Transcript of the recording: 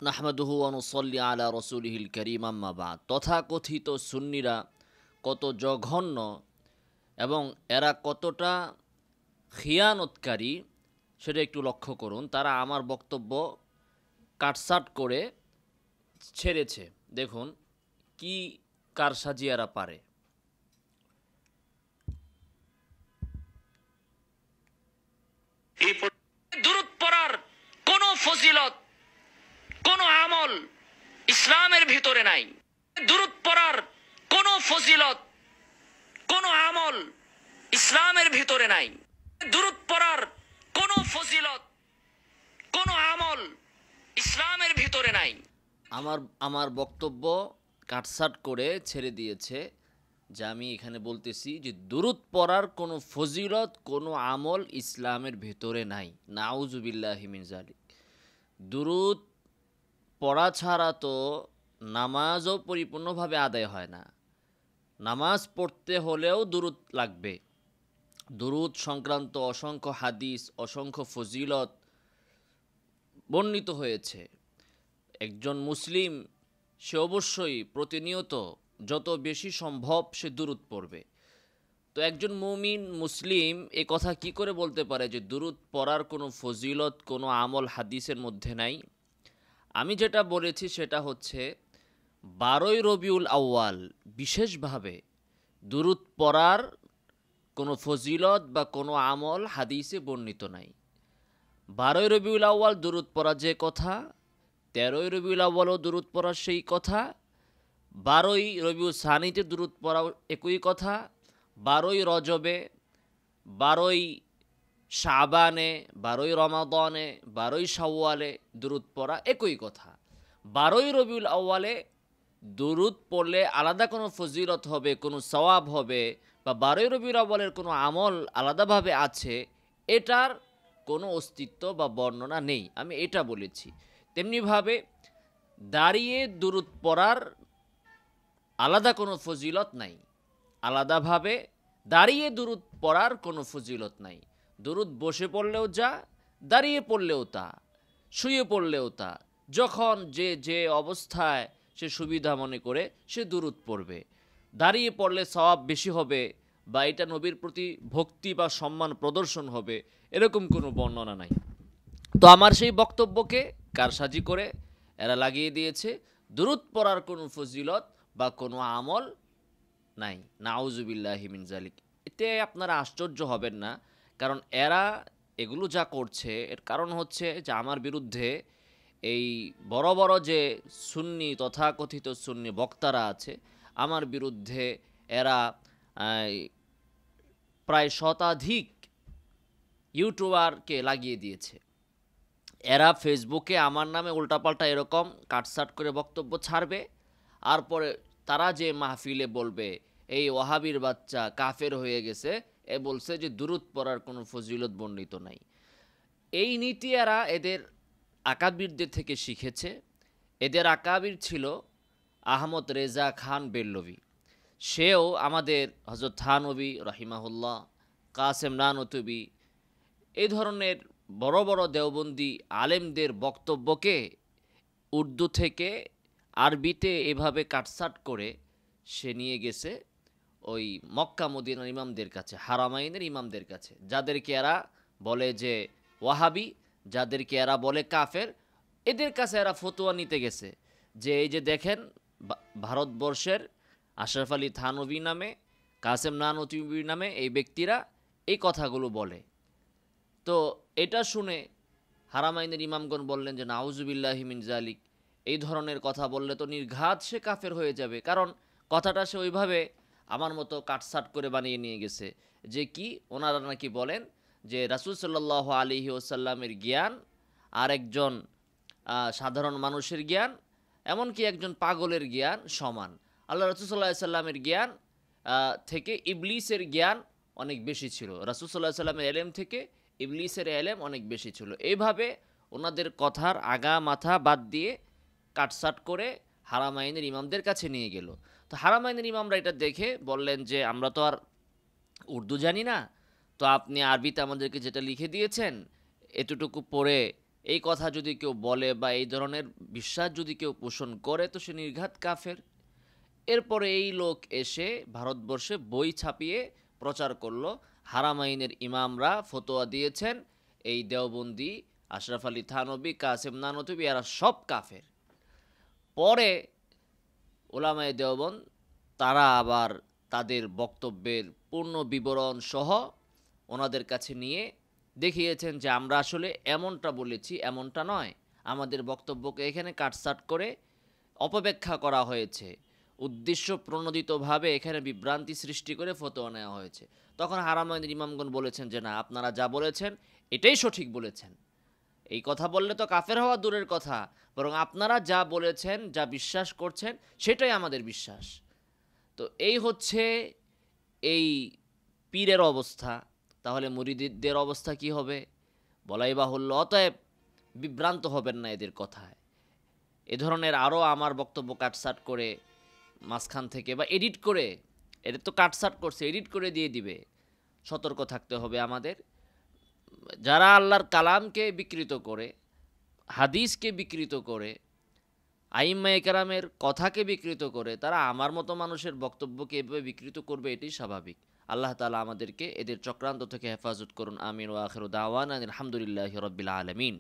নাহমাদুহু ওয়া নুসাল্লি আলা রাসূলিহিল কারীম আম্মা বা'দ। তথাকথিত সুন্নিরা কত জঘন্য এবং এরা কতটা খিয়ানতকারী সেটা একটু লক্ষ্য করুন। তারা আমার বক্তব্য কাটছাঁট করে ছেড়েছে। দেখুন কি কারসাজি এরা পারে। দুরূদ পড়ার কোনো ফজিলত, কোনো আমল ইসলামের ভিতরে নাই। দুরূদ পড়ার কোনো ফজিলত, কোনো আমল ইসলামের ভিতরে নাই। দুরূদ পড়ার কোনো ফজিলত, কোনো আমল ইসলামের ভিতরে নাই। আমার বক্তব্য কাটছাঁট করে ছেড়ে দিয়েছে, যে আমি এখানে বলতেছি যে দুরূদ পড়ার কোনো ফজিলত, কোনো আমল ইসলামের ভেতরে নাই। নাউজুবিল্লাহি মিন যালিক। দুরূদ পড়া ছাড়া তো নামাজও পরিপূর্ণভাবে আদায় হয় না। নামাজ পড়তে হলেও দুরূদ লাগবে। দুরূদ সংক্রান্ত অসংখ্য হাদিস, অসংখ্য ফজিলত বর্ণিত হয়েছে। একজন মুসলিম সে অবশ্যই প্রতিনিয়ত যত বেশি সম্ভব সে দুরূদ পড়বে। তো একজন মুমিন মুসলিম এ কথা কি করে বলতে পারে যে দুরূদ পড়ার কোনো ফজিলত, কোনো আমল হাদিসের মধ্যে নাই? আমি যেটা বলেছি সেটা হচ্ছে 12ই রবিউল আউয়াল বিশেষভাবে দুরূদ পড়ার কোনো ফজিলত বা কোনো আমল হাদিসে বর্ণিত নাই। 12ই রবিউল আউয়াল দুরূদ পড়া যে কথা, 13ই রবিউল আউয়ালও দুরূদ পড়ার সেই কথা, 12ই রবিউল সানিতে দুরূদ পড়াও একই কথা, 12ই রজবে, 12ই শাবানে, 12ই রমাদানে, 12ই শাওয়ালে দুরূদ পড়া একই কথা। 12ই রবিউল আউয়ালে দুরূদ পড়লে আলাদা কোনো ফজিলত হবে, কোনো সওয়াব হবে, বা 12ই রবিউল আউয়ালের কোনো আমল আলাদাভাবে আছে, এটার কোনো অস্তিত্ব বা বর্ণনা নেই। আমি এটা বলেছি। তেমনিভাবে দাঁড়িয়ে দুরূদ পড়ার আলাদা কোনো ফজিলত নাই। আলাদাভাবে দাঁড়িয়ে দুরূদ পড়ার কোনো ফজিলত নাই। দুরূদ বসে পড়লেও যা, দাঁড়িয়ে পড়লেও তা, শুয়ে পড়লেও তা, যখন যে অবস্থায় সে সুবিধা মনে করে সে দুরূদ পড়বে। দাঁড়িয়ে পড়লে সওয়াব বেশি হবে বা এটা নবীর প্রতি ভক্তি বা সম্মান প্রদর্শন হবে, এরকম কোনো বর্ণনা নাই। তো আমার সেই বক্তব্যকে কারসাজি করে এরা লাগিয়ে দিয়েছে দুরূদ পড়ার কোনো ফজিলত বা কোনো আমল নাই। নাউজুবিল্লাহি মিন যালিক। এতে আপনারা আশ্চর্য হবেন না, কারণ এরা এগুলো যা করছে এর কারণ হচ্ছে যে আমার বিরুদ্ধে এই বড় বড় যে সুন্নি তথাকথিত সুন্নি বক্তারা আছে, আমার বিরুদ্ধে এরা প্রায় শতাধিক ইউটিউবারকে লাগিয়ে দিয়েছে। এরা ফেসবুকে আমার নামে উল্টাপাল্টা এরকম কাটছাট করে বক্তব্য ছাড়বে, আর পরে তারা যে মাহফিলে বলবে এই ওয়াহাবির বাচ্চা কাফের হয়ে গেছে, এ বলছে যে দুরূদ পড়ার কোনো ফজিলত বর্ণিত নাই। এই নীতি এরা এদের আকাবিরদের থেকে শিখেছে। এদের আকাবির ছিল আহমদ রেজা খান বেল্লভী। সেও আমাদের হযরত থানবী রহিমাহুল্লাহ, কাসেম নানতুবি, এই ধরনের বড় বড় দেওবন্দি আলেমদের বক্তব্যকে উর্দু থেকে আরবিতে এভাবে কাটছাট করে সে নিয়ে গেছে ওই মক্কা মদিনার ইমামদের কাছে, হারামাইনের ইমামদের কাছে, যাদেরকে এরা বলে যে ওয়াহাবি, যাদেরকে এরা বলে কাফের, এদের কাছে এরা ফতোয়া নিতে গেছে যে এই যে দেখেন ভারতবর্ষের আশরাফ আলী থানভী নামে, কাসেম নানতুবি নামে এই ব্যক্তিরা এই কথাগুলো বলে। তো এটা শুনে হারামাইনের ইমামগণ বললেন যে নাউজুবিল্লাহি মিন যালিক, এই ধরনের কথা বললে তো নির্ঘাত সে কাফের হয়ে যাবে। কারণ কথাটা সে ওইভাবে আমার মতো কাটছাট করে বানিয়ে নিয়ে গেছে যে কি ওনারা নাকি বলেন যে রাসূল সাল্লাল্লাহু আলাইহি ওয়াসাল্লামের জ্ঞান আর একজন সাধারণ মানুষের জ্ঞান, এমনকি একজন পাগলের জ্ঞান সমান। আল্লাহ রাসূল সাল্লাল্লাহু আলাইহি সাল্লামের জ্ঞান থেকে ইবলিসের জ্ঞান অনেক বেশি ছিল, রাসূল সাল্লাল্লাহু আলাইহি সাল্লামের এলেম থেকে ইবলিসের এলেম অনেক বেশি ছিল। এইভাবে ওনাদের কথার আগা মাথা বাদ দিয়ে কাটছাট করে হারামাইনের ইমামদের কাছে নিয়ে গেল। তো হারামাইনের ইমামরা এটা দেখে বললেন যে আমরা তো আর উর্দু জানি না, তো আপনি আরবিতে আমাদেরকে যেটা লিখে দিয়েছেন এতটুকু পড়ে এই কথা যদি কেউ বলে বা এই ধরনের বিশ্বাস যদি কেউ পোষণ করে তো সে নির্ঘাত কাফের। এরপরে এই লোক এসে ভারতবর্ষে বই ছাপিয়ে প্রচার করলো হারামাইনের ইমামরা ফতোয়া দিয়েছেন এই দেওবন্দি আশরাফ আলী থানবী কাসেম নানতুবি এরা সব কাফের। পরে ওলামায়ে দেওবন্দ তারা আবার তাদের বক্তব্যের পূর্ণ বিবরণ সহ ওনাদের কাছে নিয়ে দেখিয়েছেন যে আমরা আসলে এমনটা বলেছি, এমনটা নয়, আমাদের বক্তব্যকে এখানে কাটছাট করে অপব্যাখ্যা করা হয়েছে, উদ্দেশ্য প্রণোদিতভাবে এখানে বিভ্রান্তি সৃষ্টি করে ফতোয়া নেওয়া হয়েছে। তখন হারামাইনের ইমামগণ বলেছেন যে না, আপনারা যা বলেছেন এটাই সঠিক বলেছেন। এই কথা বললে তো কাফের হওয়া দূরের কথা, বরং আপনারা যা বলেছেন, যা বিশ্বাস করছেন সেটাই আমাদের বিশ্বাস। তো এই হচ্ছে এই পীরের অবস্থা। তাহলে মুরিদদের অবস্থা কি হবে বলাই বাহুল্য। অতএব বিভ্রান্ত হবেন না এদের কথায়। এ ধরনের আরও আমার বক্তব্য কাটসাট করে মাঝখান থেকে বা এডিট করে, এটা তো কাটসাট করছে, এডিট করে দিয়ে দিবে, সতর্ক থাকতে হবে আমাদের। যারা আল্লাহর কালামকে বিকৃত করে, হাদিসকে বিকৃত করে, আইম্মায়ে কেরামের কথাকে বিকৃত করে, তারা আমার মতো মানুষের বক্তব্যকে এভাবে বিকৃত করবে, এটাই স্বাভাবিক। আল্লাহ তাআলা আমাদেরকে এদের চক্রান্ত থেকে হেফাজত করুন। আমিন ওয়া আখিরু দাওয়ানা আলহামদুলিল্লাহি রাব্বিল আলামিন।